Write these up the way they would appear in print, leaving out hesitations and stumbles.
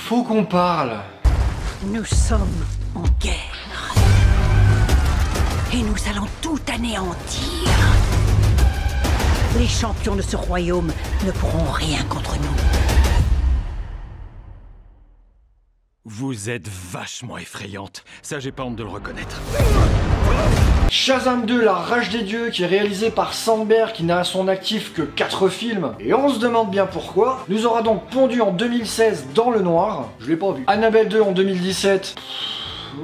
faut qu'on parle. Nous sommes en guerre. Et nous allons tout anéantir. Les champions de ce royaume ne pourront rien contre nous. Vous êtes vachement effrayante. Ça, j'ai pas honte de le reconnaître. Shazam 2, la rage des dieux, qui est réalisé par Sandberg, qui n'a à son actif que 4 films, et on se demande bien pourquoi, nous aura donc pondu en 2016 dans le noir, je l'ai pas vu. Annabelle 2 en 2017...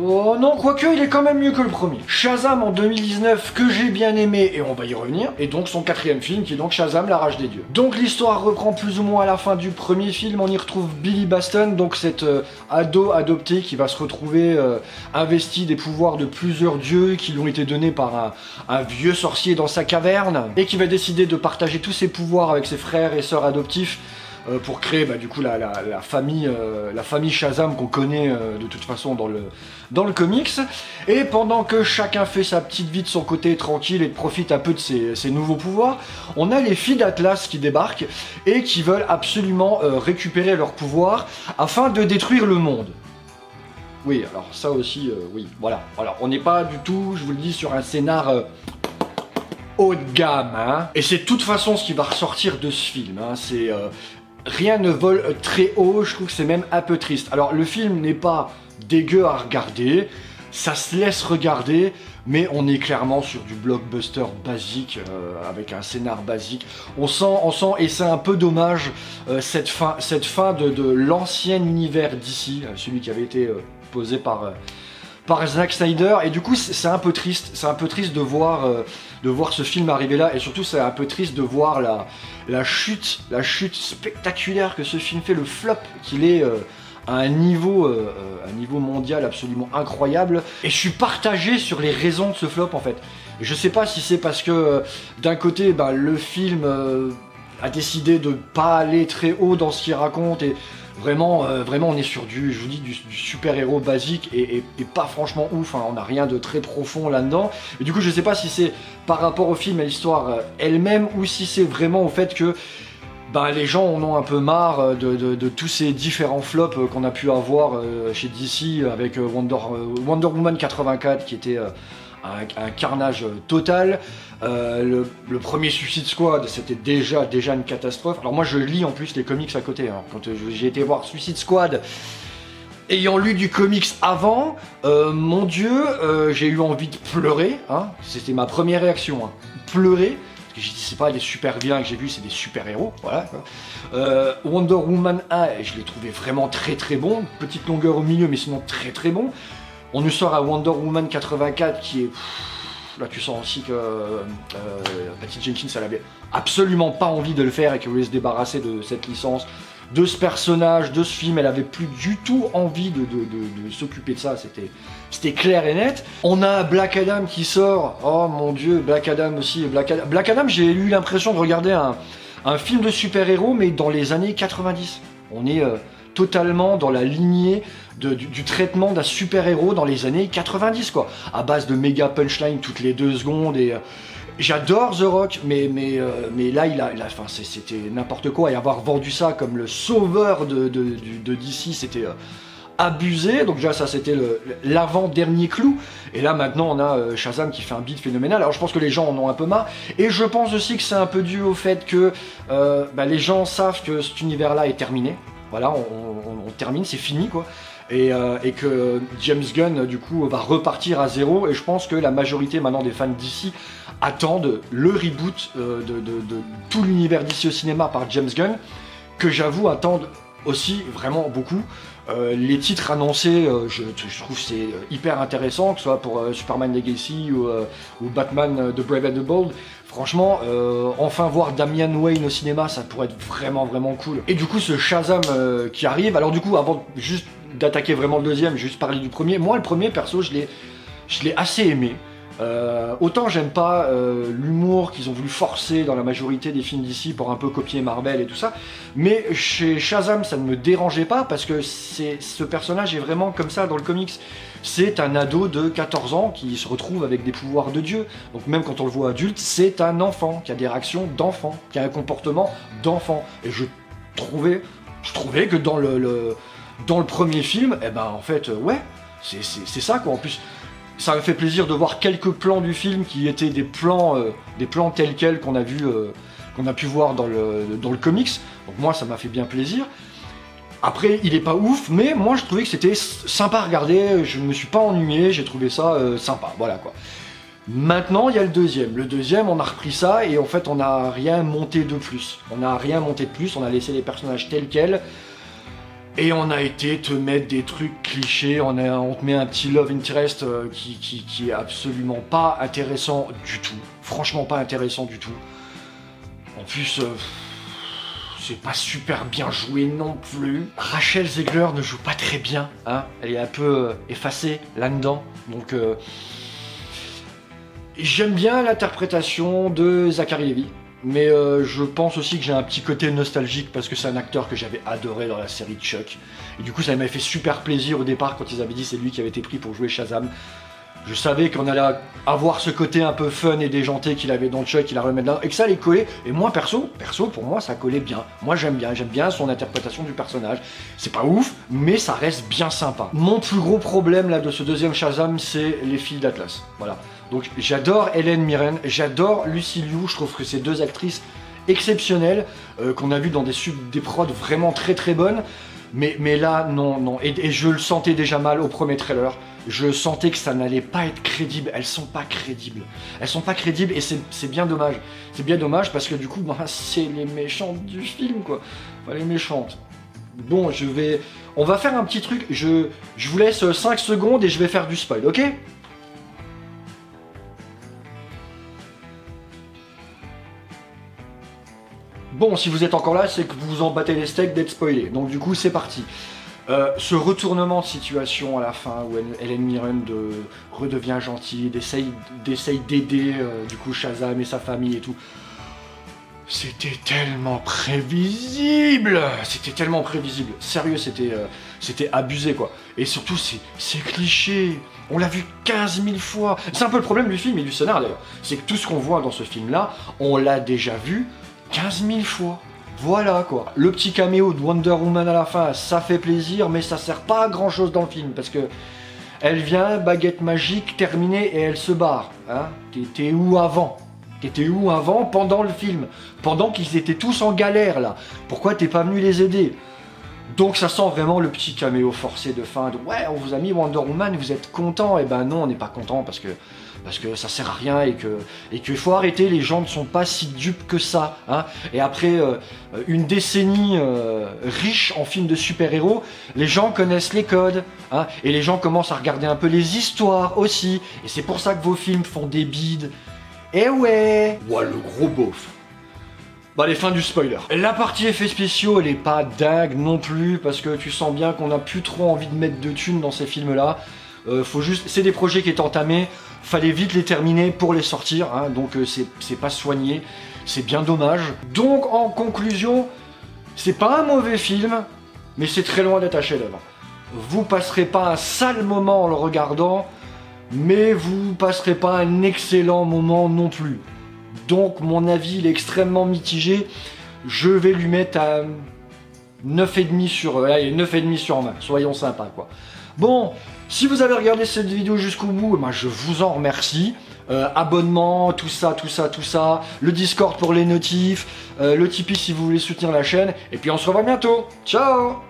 Oh non, quoique il est quand même mieux que le premier. Shazam en 2019 que j'ai bien aimé et on va y revenir. Et donc son 4e film qui est donc Shazam, la rage des dieux. Donc l'histoire reprend plus ou moins à la fin du premier film. On y retrouve Billy Batson, donc cet ado adopté qui va se retrouver investi des pouvoirs de plusieurs dieux qui lui ont été donnés par un vieux sorcier dans sa caverne. Et qui va décider de partager tous ses pouvoirs avec ses frères et sœurs adoptifs. Pour créer du coup la famille Shazam qu'on connaît de toute façon dans le comics. Et pendant que chacun fait sa petite vie de son côté tranquille et profite un peu de ses nouveaux pouvoirs, on a les filles d'Atlas qui débarquent et qui veulent absolument récupérer leurs pouvoirs afin de détruire le monde. Oui, alors ça aussi, oui, voilà. Alors on n'est pas du tout, je vous le dis, sur un scénar... haut de gamme, hein. Et c'est de toute façon ce qui va ressortir de ce film, hein. C'est... rien ne vole très haut, je trouve que c'est même un peu triste. Alors le film n'est pas dégueu à regarder, ça se laisse regarder, mais on est clairement sur du blockbuster basique, avec un scénar basique. On sent, et c'est un peu dommage, cette fin de l'ancien univers d'ici, celui qui avait été posé par Zack Snyder, et du coup c'est un peu triste, de voir ce film arriver là, et surtout c'est un peu triste de voir la chute spectaculaire que ce film fait, le flop qu'il est à un niveau mondial absolument incroyable, et je suis partagé sur les raisons de ce flop en fait. Et je sais pas si c'est parce que d'un côté le film a décidé de pas aller très haut dans ce qu'il raconte, et vraiment on est sur du super-héros basique et pas franchement ouf, hein, on n'a rien de très profond là-dedans. Et du coup je sais pas si c'est par rapport au film et à l'histoire elle-même, ou si c'est vraiment au fait que les gens en ont un peu marre de tous ces différents flops qu'on a pu avoir chez DC avec Wonder Woman 84 qui était un carnage total. Le premier Suicide Squad, c'était déjà une catastrophe. Alors moi je lis en plus les comics à côté, hein. Quand j'ai été voir Suicide Squad, ayant lu du comics avant, mon dieu, j'ai eu envie de pleurer, hein. C'était ma première réaction, hein. Pleurer. J'ai dit c'est pas des super vilains que j'ai vus, c'est des super héros, voilà. Wonder Woman 1, je l'ai trouvé vraiment très très bon, petite longueur au milieu mais sinon très très bon. On nous sort à Wonder Woman 84 qui est... là tu sens aussi que Patty Jenkins elle avait absolument pas envie de le faire et qu'elle voulait se débarrasser de cette licence, de ce personnage, de ce film. Elle avait plus du tout envie de s'occuper de ça, c'était clair et net. On a Black Adam qui sort, oh mon dieu, Black Adam aussi. Black Adam, j'ai eu l'impression de regarder un film de super-héros mais dans les années 90. On est totalement dans la lignée du traitement d'un super-héros dans les années 90 quoi, à base de méga punchline toutes les 2 secondes. Et j'adore The Rock, mais là c'était n'importe quoi, et avoir vendu ça comme le sauveur de DC, c'était abusé. Donc déjà ça c'était l'avant-dernier clou, et là maintenant on a Shazam qui fait un beat phénoménal. Alors je pense que les gens en ont un peu marre, et je pense aussi que c'est un peu dû au fait que les gens savent que cet univers là est terminé. Voilà, on termine, c'est fini quoi. Et que James Gunn du coup va repartir à zéro, et je pense que la majorité maintenant des fans d'ici attendent le reboot de tout l'univers d'ici au cinéma par James Gunn, que j'avoue attendent aussi vraiment beaucoup. Les titres annoncés, je trouve c'est hyper intéressant, que ce soit pour Superman Legacy ou Batman The Brave and the Bold. Franchement, enfin voir Damian Wayne au cinéma, ça pourrait être vraiment cool. Et du coup ce Shazam qui arrive, alors du coup avant juste d'attaquer vraiment le deuxième, juste parler du premier. Moi le premier perso je l'ai assez aimé. Autant j'aime pas l'humour qu'ils ont voulu forcer dans la majorité des films d'ici pour un peu copier Marvel et tout ça, mais chez Shazam ça ne me dérangeait pas parce que ce personnage est vraiment comme ça dans le comics. C'est un ado de 14 ans qui se retrouve avec des pouvoirs de Dieu, donc même quand on le voit adulte, c'est un enfant qui a des réactions d'enfant, qui a un comportement d'enfant. Et je trouvais que dans dans le premier film, eh ben en fait, ouais, c'est ça quoi. En plus, ça m'a fait plaisir de voir quelques plans du film qui étaient des plans tels quels qu'on a vu, qu'on a pu voir dans le comics. Donc moi, ça m'a fait bien plaisir. Après, il est pas ouf, mais moi je trouvais que c'était sympa à regarder. Je ne me suis pas ennuyé, j'ai trouvé ça sympa. Voilà quoi. Maintenant, il y a le deuxième. Le deuxième, on a repris ça et en fait, on n'a rien monté de plus. On n'a rien monté de plus. On a laissé les personnages tels quels. Et on a été te mettre des trucs clichés, on te met un petit love interest qui est absolument pas intéressant du tout. Franchement pas intéressant du tout. En plus, c'est pas super bien joué non plus. Rachel Zegler ne joue pas très bien, hein. Elle est un peu effacée là-dedans. Donc j'aime bien l'interprétation de Zachary Levi. Mais je pense aussi que j'ai un petit côté nostalgique parce que c'est un acteur que j'avais adoré dans la série Chuck. Et du coup ça m'avait fait super plaisir au départ quand ils avaient dit c'est lui qui avait été pris pour jouer Shazam. Je savais qu'on allait avoir ce côté un peu fun et déjanté qu'il avait dans Chuck, qu'il a remis là, et que ça allait coller. Et moi perso pour moi ça collait bien. Moi j'aime bien son interprétation du personnage. C'est pas ouf, mais ça reste bien sympa. Mon plus gros problème là de ce deuxième Shazam, c'est les filles d'Atlas. Voilà. Donc j'adore Helen Mirren, j'adore Lucy Liu, je trouve que ces deux actrices exceptionnelles, qu'on a vues dans des prods vraiment très très bonnes, mais là non, et je le sentais déjà mal au premier trailer, je sentais que ça n'allait pas être crédible, elles sont pas crédibles et c'est bien dommage, parce que du coup c'est les méchantes du film quoi, enfin, les méchantes. Bon, on va faire un petit truc, je vous laisse 5 secondes et je vais faire du spoil, ok ? Bon, si vous êtes encore là, c'est que vous vous en battez les steaks d'être spoilé. Donc du coup, c'est parti. Ce retournement de situation à la fin, où Helen Mirren redevient gentille, d'essaye d'aider du coup Shazam et sa famille et tout. C'était tellement prévisible. Sérieux, c'était abusé quoi. Et surtout, c'est cliché. On l'a vu 15 000 fois. C'est un peu le problème du film et du scénario d'ailleurs. C'est que tout ce qu'on voit dans ce film-là, on l'a déjà vu 15 000 fois. Voilà quoi. Le petit caméo de Wonder Woman à la fin, ça fait plaisir, mais ça sert pas à grand chose dans le film parce que elle vient, baguette magique, terminée et elle se barre. Hein, t'étais où avant pendant le film? Pendant qu'ils étaient tous en galère là. Pourquoi t'es pas venu les aider? Donc ça sent vraiment le petit caméo forcé de fin de ouais, on vous a mis Wonder Woman, vous êtes content? Et ben non, on n'est pas content parce que ça sert à rien et qu'il faut arrêter, les gens ne sont pas si dupes que ça. Hein. Et après une décennie riche en films de super-héros, les gens connaissent les codes. Hein, et les gens commencent à regarder un peu les histoires aussi. Et c'est pour ça que vos films font des bides. Eh ouais! Ouah, le gros beauf. Bah les fins du spoiler. La partie effets spéciaux elle est pas dingue non plus parce que tu sens bien qu'on a plus trop envie de mettre de thunes dans ces films là. C'est des projets qui étaient entamés, fallait vite les terminer pour les sortir, hein, donc c'est pas soigné, c'est bien dommage. Donc en conclusion, c'est pas un mauvais film, mais c'est très loin d'être un chef-d'œuvre. Vous passerez pas un sale moment en le regardant, mais vous passerez pas un excellent moment non plus. Donc mon avis il est extrêmement mitigé, je vais lui mettre à 9,5 sur 20, soyons sympas quoi. Bon, si vous avez regardé cette vidéo jusqu'au bout, moi je vous en remercie. Abonnement, tout ça, le Discord pour les notifs, le Tipeee si vous voulez soutenir la chaîne, et puis on se revoit bientôt. Ciao!